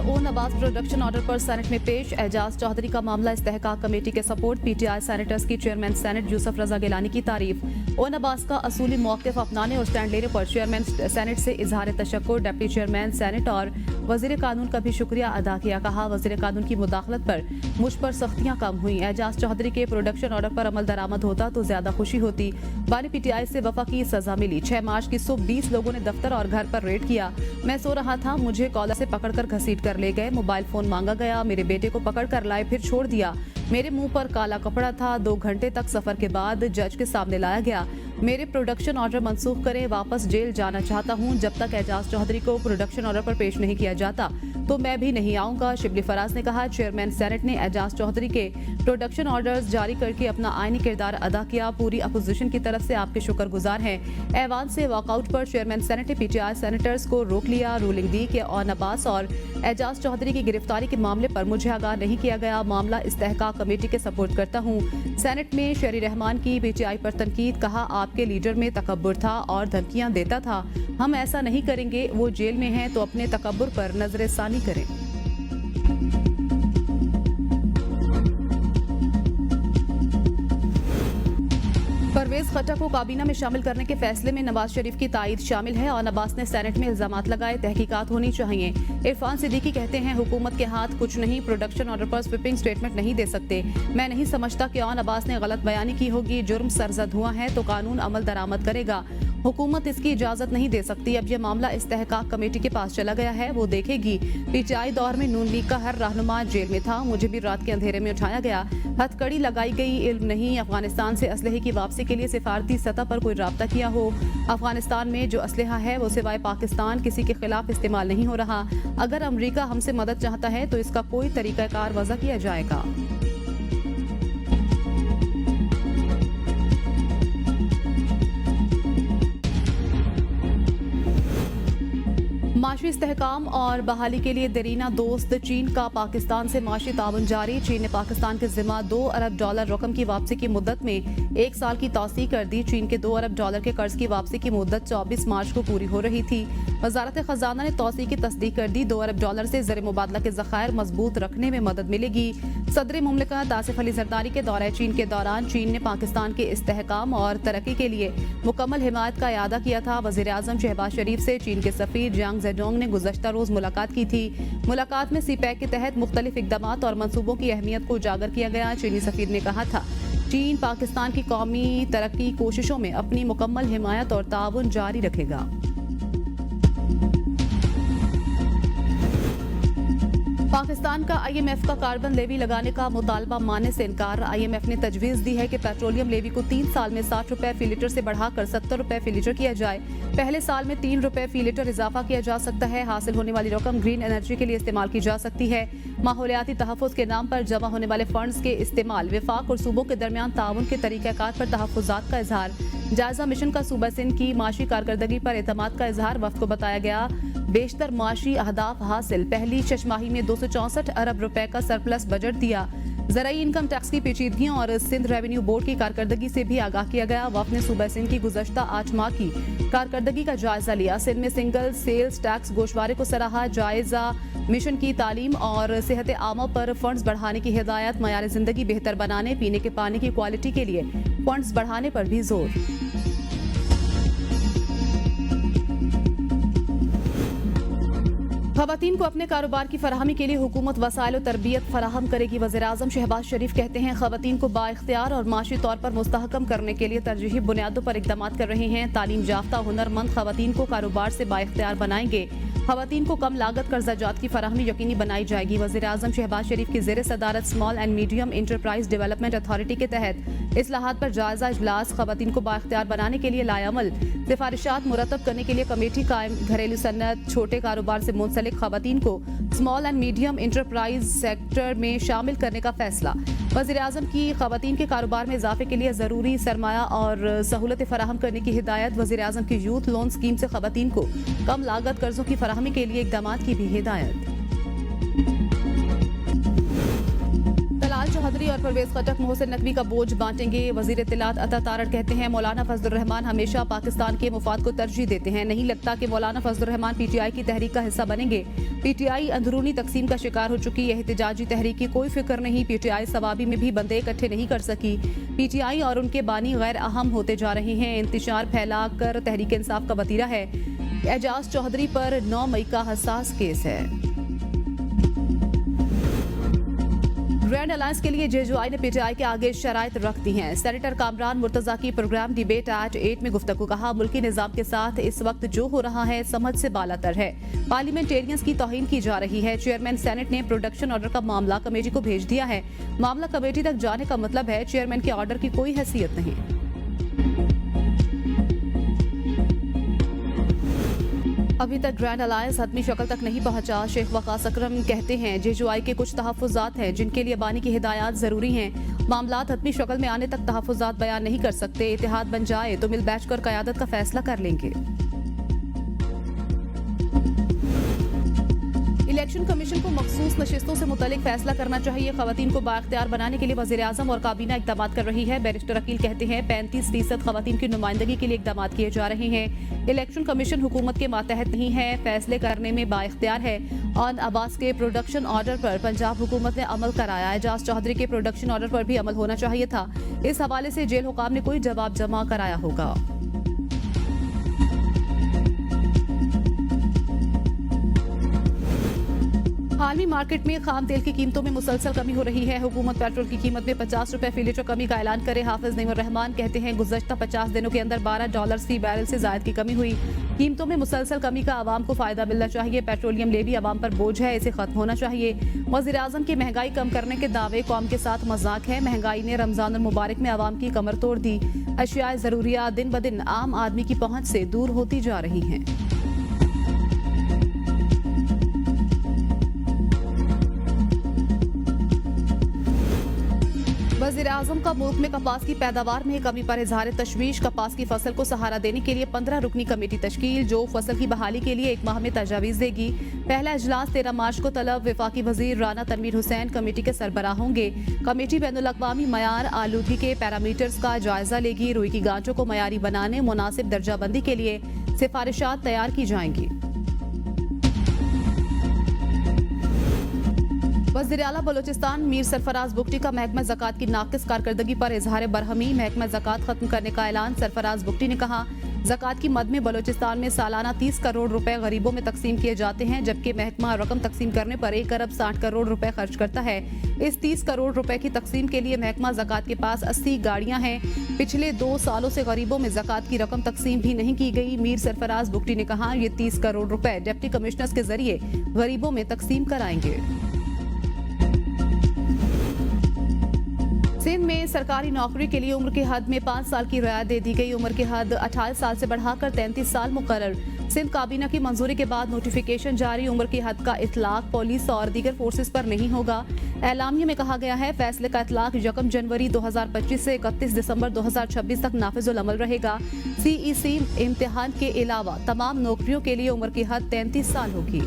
ओ Nawaz production order पर senate में पेश। एजाज चौधरी का मामला इस्तेहकाक कमेटी के सपोर्ट। पीटीआई सेनेटर्स की चेयरमैन सेनेट यूसुफ रजा गिलानी की तारीफ। ओ नवाज का असूली मौक़िफ़ अपनाने और स्टैंड लेने पर चेयरमैन सेनेट से इजहार तशक्कुर। डिप्टी चेयरमैन सेनेट और वज़ीर कानून का भी शुक्रिया अदा किया। कहा वज़ीर कानून की मुदाखलत पर मुझ पर सख्तियाँ कम हुई। एजाज चौधरी के प्रोडक्शन ऑर्डर पर अमल दरामद होता तो ज्यादा खुशी होती। बानी पीटीआई से वफा की सजा मिली। 6 मार्च की सुबह 20 लोगों ने दफ्तर और घर पर रेड किया। मैं सो रहा था, मुझे कॉलर से पकड़कर घसीट कर ले गए। मोबाइल फोन मांगा गया, मेरे बेटे को पकड़ कर लाए, फिर छोड़ दिया। मेरे मुंह पर काला कपड़ा था। 2 घंटे तक सफर के बाद जज के सामने लाया गया। मेरे प्रोडक्शन ऑर्डर मंसूख करें, वापस जेल जाना चाहता हूं। जब तक एजाज चौधरी को प्रोडक्शन ऑर्डर पर पेश नहीं किया जाता तो मैं भी नहीं आऊंगा। शिबली फराज ने कहा चेयरमैन सेनेट ने एजाज चौधरी के प्रोडक्शन ऑर्डर्स जारी करके अपना आईनी किरदार अदा किया। पूरी अपोजिशन की तरफ से आपके शुक्रगुजार हैं। ऐवान से वॉकआउट पर चेयरमैन सेनेट ने पीटीआई सेनेटर्स को रोक लिया। रूलिंग दी कि ओ नवाज और एजाज चौधरी की गिरफ्तारी के मामले पर मुझे आगाह नहीं किया गया। मामला इस्तेहकाक कमेटी के सपोर्ट करता हूँ। सेनेट में शरी रहमान की पीटीआई पर तनकीद। कहा आपके लीडर में तकब्बुर था और धमकियां देता था। हम ऐसा नहीं करेंगे। वो जेल में हैं तो अपने तकब्बुर पर नजरसानी करें। परवेज खट्टर को काबीना में शामिल करने के फैसले में नवाज शरीफ की तायद शामिल है और नवाज ने सेनेट में इल्जामात लगाए, तहकीकात होनी चाहिए। इरफान सिद्दीकी कहते हैं हुकूमत के हाथ कुछ नहीं, प्रोडक्शन ऑर्डर पर स्वीपिंग स्टेटमेंट नहीं दे सकते। मैं नहीं समझता कि नवाज ने गलत बयानी की होगी। जुर्म सरजद हुआ है तो कानून अमल दरामद करेगा। हुकूमत इसकी इजाजत नहीं दे सकती। अब यह मामला इस्तेहकाक कमेटी के पास चला गया है, वो देखेगी। पीटीआई दौर में नून लीग का हर रहनुमा जेल में था। मुझे भी रात के अंधेरे में उठाया गया। हथकड़ी लगाई गई। इल्म नहीं अफगानिस्तान से असलहे की वापसी के लिए सिफारती सतह पर कोई राब्ता किया हो। अफगानिस्तान में जो असलहा है वो सिवाय पाकिस्तान किसी के खिलाफ इस्तेमाल नहीं हो रहा। अगर अमरीका हमसे मदद चाहता है तो इसका कोई तरीकाकार वज़ा किया जाएगा। माशी इस्तेहकाम और बहाली के लिए देरीना दोस्त चीन का पाकिस्तान से माशी ताउन जारी। चीन ने पाकिस्तान के जिम्मा $2 अरब रकम की वापसी की मुद्दत में 1 साल की तौसीक कर दी। चीन के $2 अरब के कर्ज की वापसी की मुद्दत 24 मार्च को पूरी हो रही थी। वजारत खजाना ने तौसीक की तस्दीक कर दी। $2 अरब से ज़र मुबादला के ज़खायर मजबूत रखने में मदद मिलेगी। सदर मुमलिकत आसिफ अली जरदारी के दौरे चीन के दौरान चीन ने पाकिस्तान के इस्तेहकाम और तरक्की के लिए मुकम्मल हिमायत का इयादा किया था। वज़ीर आज़म शहबाज शरीफ से चीन के सफ़ीर जियांग ज़ेडोंग ने गुज़श्ता रोज मुलाकात की थी। मुलाकात में सीपैक के तहत मुख्तलिफ इक़दामात और मंसूबों की अहमियत को उजागर किया गया। चीनी सफ़ीर ने कहा था चीन पाकिस्तान की कौमी तरक्की कोशिशों में अपनी मुकम्मल हिमायत और ताउन जारी रखेगा। पाकिस्तान का IMF का कार्बन लेवी लगाने का मुतालबा मानने से इनकार। IMF ने तजवीज़ दी है कि पेट्रोलियम लेवी को 3 साल में 60 रुपए फी लीटर से बढ़ाकर 70 रुपए फी लीटर किया जाए। पहले साल में 3 रुपए फी लीटर इजाफा किया जा सकता है। हासिल होने वाली रकम ग्रीन एनर्जी के लिए इस्तेमाल की जा सकती है। माहौलियाती तहफ़्फ़ुज़ के नाम पर जमा होने वाले फंड्स के इस्तेमाल, विफाक और सूबों के दरमियान ताउन के तरीक़ाकार पर तहफ़्फ़ुज़ात का इजहार। जायजा मिशन का सूबा सिंध की माशी कारकर्दगी पर एतमाद का इजहार। वफ़द को बताया गया बेशतर माशी अहदाफ हासिल। पहली छमाही में 264 अरब रुपए का सरप्लस बजट दिया। ज़राई इनकम टैक्स की पेचीदगियों और सिंध रेवेन्यू बोर्ड की कारकर्दगी से भी आगाह किया गया। वफ़द ने सूबा सिंध की गुज़श्ता 8 माह की कारकर्दगी का जायजा लिया। सिंध में सिंगल सेल्स टैक्स गोशवारे को सराहा। जायजा मिशन की तालीम और सेहत आमा पर फंड्स बढ़ाने की हिदायत। मयार जिंदगी बेहतर बनाने, पीने के पानी की क्वालिटी के लिए फंड्स बढ़ाने पर भी जोर। ख़वातीन को अपने कारोबार की फराहमी के लिए हुकूमत वसाइल और तरबियत फराहम करेगी। वज़ीर आज़म शहबाज शरीफ कहते हैं ख़वातीन को बाइख्तियार और माशी तौर पर मुस्तहकम करने के लिए तरजीही बुनियादों पर इक़दामात कर रहे हैं। तालीम याफ्ता हुनरमंद ख़वातीन को कारोबार से बाइख्तियार बनाएंगे। ख़वातीन को कम लागत कर्जा जात की फराहमी यकीनी बनाई जाएगी। वज़ीर आज़म शहबाज शरीफ की ज़ेर सदारत small and medium enterprise development authority के तहत इस्लाहात पर जायजा इजलास। ख़वातीन को बाइख्तियार बनाने के लिए लाएअमल सिफारिशात मुरतब करने के लिए कमेटी कायम। घरेलू सन्नत, छोटे कारोबार से मुंसलिक ख़वातीन को small and medium enterprise sector में शामिल करने का फैसला। वज़ीर आज़म की ख़वातीन के कारोबार में इजाफे के लिए ज़रूरी सरमाया और सहूलतें फराहम करने की हिदायत। वज़ीर आज़म की यूथ लोन स्कीम से ख़वातीन को कम लागत कर्जों की फराहमी के लिए इक़दामात की भी हिदायत। तलाल चौधरी चौधरी और परवेज खटक मोहसिन नकवी का बोझ बांटेंगे। वजीर इत्तलात अता तारड़ कहते हैं मौलाना फजलुर रहमान हमेशा पाकिस्तान के मुफाद को तरजीह देते हैं। नहीं लगता कि मौलाना फजलुर रहमान पीटीआई की तहरीक का हिस्सा बनेंगे। पीटीआई अंदरूनी तकसीम का शिकार हो चुकी है। एहतजाजी तहरीक की कोई फिक्र नहीं। पीटीआई सवाबी में भी बंदे इकट्ठे नहीं कर सकी। पीटीआई और उनके बानी गैर अहम होते जा रहे हैं। इंतशार फैला कर तहरीक इंसाफ का वतीरा है। एजाज चौधरी पर 9 मई का हसास केस है। ग्रैंड अलायंस के लिए जेजेआई ने पीटीआई के आगे शराइत रख दी हैं। सेनेटर कामरान मुर्तजा की प्रोग्राम डिबेट एट 8 में गुफ्तगू कहा मुल्की निजाम के साथ इस वक्त जो हो रहा है समझ से बालातर है। पार्लियामेंटेरियंस की तौहीन की जा रही है। चेयरमैन सेनेट ने प्रोडक्शन ऑर्डर का मामला कमेटी को भेज दिया है। मामला कमेटी तक जाने का मतलब है चेयरमैन के ऑर्डर की कोई हैसियत नहीं। अभी तक ग्रैंड अलायंस हतमी शक्ल तक नहीं पहुंचा। शेख वकास अकरम कहते हैं जेजेआई के कुछ तहफ्फुज़ात हैं जिनके लिए बानी की हिदायत जरूरी हैं। मामलात हतमी शक्ल में आने तक तहफ्फुज़ात बयान नहीं कर सकते। इत्तेहाद बन जाए तो मिल बैठकर क़यादत का फैसला कर लेंगे। इलेक्शन कमीशन को मखसूस नशिस्तों से मुतल्लिक फैसला करना चाहिए। खवातीन को बाख्तियार बनाने के लिए वज़ीर आज़म और काबीना इक़दाम कर रही है। बैरिस्टर अकील कहते हैं 35% खवातीन की नुमाइंदगी के लिए इक़दाम किए जा रहे हैं। इलेक्शन कमीशन हुकूमत के मातहत नहीं है, फैसले करने में बाइख्तियार है। ऑन अब्बास के प्रोडक्शन ऑर्डर पर पंजाब हुकूमत ने अमल कराया। एजाज चौधरी के प्रोडक्शन ऑर्डर पर भी अमल होना चाहिए था। इस हवाले से जेल हुकाम ने कोई जवाब जमा कराया होगा। आलमी मार्केट में खाम तेल की कीमतों में मुसलसल कमी हो रही है। हुकूमत पेट्रोल की कीमत में 50 रुपए फी लीटर कमी का ऐलान करे। हाफिज नईमुर रहमान कहते हैं गुज़श्ता 50 दिनों के अंदर $12 फी बैरल से जायद की कमी हुई। कीमतों में मुसलसल कमी का आवाम को फायदा मिलना चाहिए। पेट्रोलियम लेवी आवाम पर बोझ है, इसे खत्म होना चाहिए। वज़ीर आज़म के महंगाई कम करने के दावे कौम के साथ मजाक है। महंगाई ने रमजान मुबारक में आवाम की कमर तोड़ दी। अशियाए ज़रूरियात दिन ब दिन आम आदमी की पहुंच से दूर होती जा रही हैं। वज़ीर आज़म का मुल्क में कपास की पैदावार में कमी पर इजहार तशवीश। कपास की फसल को सहारा देने के लिए 15 रुकनी कमेटी तश्कील, जो फसल की बहाली के लिए 1 माह में तजावीज़ देगी। पहला इजलास 13 मार्च को तलब। वफाकी वजीर राना तनवीर हुसैन कमेटी के सरबराह होंगे। कमेटी बैनुल-अक़वामी मयार आलूगी के पैरामीटर्स का जायजा लेगी। रुई की गांठों को मयारी बनाने, मुनासिब दर्जाबंदी के लिए सिफारिशात तैयार की जाएंगी। वज़ीर आला बलोचिस्तान मीर सरफराज बुगटी का महकमा ज़कात की नाक़िस कारकर्दगी पर इजहार बरहमी। महकमा ज़कात खत्म करने का ऐलान। सरफराज बुगटी ने कहा ज़कात की मद में बलोचिस्तान में सालाना 30 करोड़ रुपए गरीबों में तकसीम किए जाते हैं, जबकि महकमा रकम तकसीम करने पर 1 अरब 60 करोड़ रुपए खर्च करता है। इस 30 करोड़ रुपए की तकसीम के लिए महकमा ज़कात के पास 80 गाड़ियां हैं। पिछले 2 सालों से गरीबों में ज़कात की रकम तकसीम भी नहीं की गई। मीर सरफराज बुगटी ने कहा ये 30 करोड़ रुपए डिप्टी कमिश्नर्स के जरिए गरीबों में तकसीम कराएंगे। सिंध में सरकारी नौकरी के लिए उम्र की हद में 5 साल की रियायत दे दी गई। उम्र की हद 28 साल से बढ़ाकर 33 साल मुकर्रर। सिंध काबीना की मंजूरी के बाद नोटिफिकेशन जारी। उम्र की हद का इतलाक पुलिस और दीगर फोर्सेस पर नहीं होगा। एलामिया में कहा गया है फैसले का इतलाक 1 जनवरी 2025 से 31 दिसंबर 2026 तक नाफिजुल अमल रहेगा। CEC इम्तिहान के अलावा तमाम नौकरियों के लिए उम्र की हद 33 साल होगी।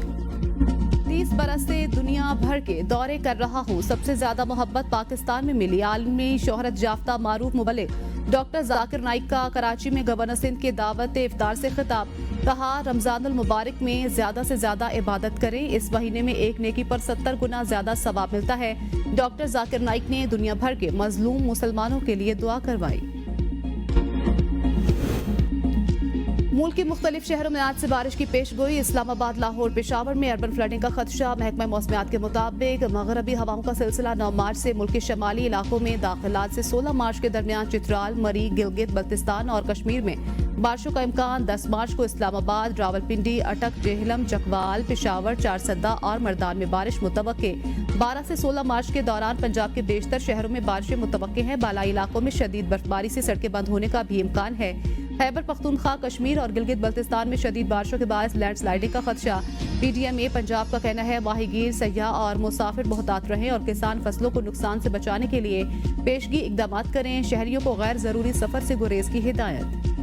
30 बरस से दुनिया भर के दौरे कर रहा हूँ, सबसे ज्यादा मोहब्बत पाकिस्तान में मिली। आलमी शोहरत याफ्ता मारूफ मुबल्लिग डॉक्टर जाकिर नाइक का कराची में गवर्नर सिंध के दावत इफ्तार से खिताब। कहा रमजानुल मुबारक में ज्यादा से ज्यादा इबादत करें। इस महीने में एक नेकी पर 70 गुना ज्यादा सवाब मिलता है। डॉक्टर जाकिर नाइक ने दुनिया भर के मजलूम मुसलमानों के लिए दुआ करवाई। मुल्क के मुख्तलिफ शहरों में आज से बारिश की पेशगोई। इस्लामाबाद, लाहौर, पेशावर में अर्बन फ्लडिंग का खदशा। महकमा मौसमियात के मुताबिक मगरबी हवाओं का सिलसिला 9 मार्च से मुल्क के शमाली इलाकों में दाखिलात से 16 मार्च के दरमियान चित्राल, मरी, गिलगित बल्तिस्तान और कश्मीर में बारिशों का इम्कान। 10 मार्च को इस्लामाबाद, रावलपिंडी, अटक, जेहलम, चकवाल, पेशावर, चारसद्दा और मर्दान में बारिश मुतवक्के। 12 से 16 मार्च के दौरान पंजाब के बेशतर शहरों में बारिशें मुतवक्के हैं। बालाई इलाकों में शदीद बर्फबारी से सड़कें बंद होने का भी इम्कान है। खैबर पख्तूनख्वा, कश्मीर और गिलगित बल्तिस्तान में शदीद बारिशों के बायस लैंडस्लाइडिंग का खदशा। PDMA पंजाब का कहना है माहीगीर, सयाह और मुसाफिर मोहतात रहें और किसान फसलों को नुकसान से बचाने के लिए पेशगी इकदाम करें। शहरियों को गैर जरूरी सफर से गुरेज की हिदायत।